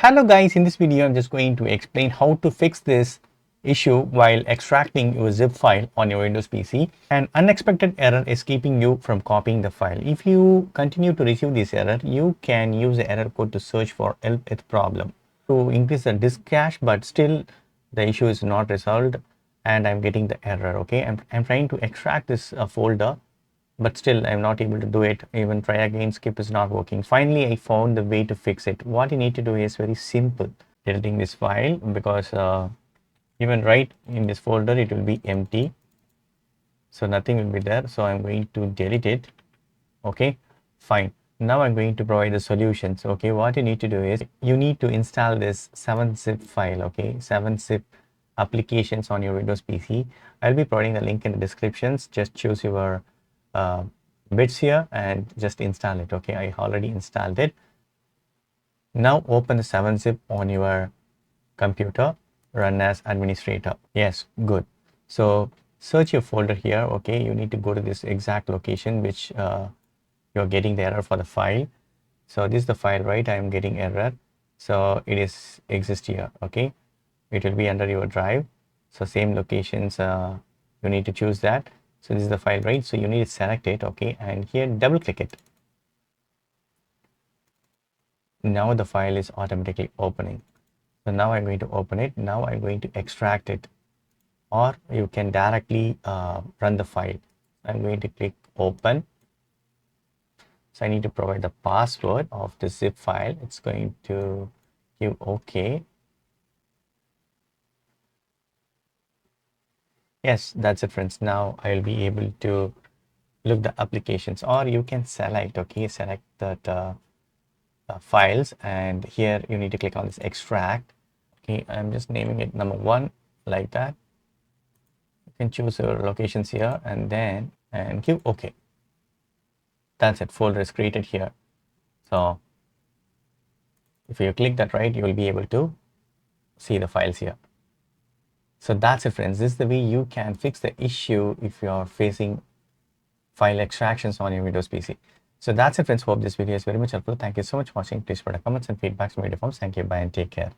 Hello guys, in this video I'm just going to explain how to fix this issue while extracting your zip file on your Windows PC. An unexpected error is keeping you from copying the file. If you continue to receive this error, you can use the error code to search for help with problem to increase the disk cache, but still the issue is not resolved and I'm getting the error. Okay, I'm trying to extract this folder, but still I'm not able to do it. Even try again, skip is not working. Finally I found the way to fix it. What you need to do is very simple: deleting this file, because even right in this folder it will be empty, so nothing will be there. So I'm going to delete it. Okay, fine. Now I'm going to provide the solutions. Okay, what you need to do is you need to install this 7-zip file. Okay, 7-zip applications on your Windows PC. I'll be providing the link in the descriptions. Just choose your uh, bits here and just install it. Okay, I already installed it. Now open the 7-zip on your computer, run as administrator. Yes, good. So search your folder here. Okay, you need to go to this exact location which you're getting the error for the file. So this is the file, right? I am getting error, so it is exist here. Okay, it will be under your drive, so same locations, you need to choose that. So this is the file, right? So you need to select it. Okay, and here double click it. Now the file is automatically opening. So now I'm going to open it. Now I'm going to extract it, or you can directly run the file. I'm going to click open. So I need to provide the password of the zip file. It's going to give OK. Yes, that's it, friends. Now I'll be able to look the applications, or you can select. Okay, select that files, and here you need to click on this extract. Okay, I'm just naming it number 1 like that. You can choose your locations here and then give OK. That's it, folder is created here. So if you click that, right, you will be able to see the files here. So that's it, friends. This is the way you can fix the issue if you're facing file extractions on your Windows PC. So that's it, friends. Hope this video is very much helpful. Thank you so much for watching. Please put comments and feedbacks in video forms. Thank you. Bye and take care.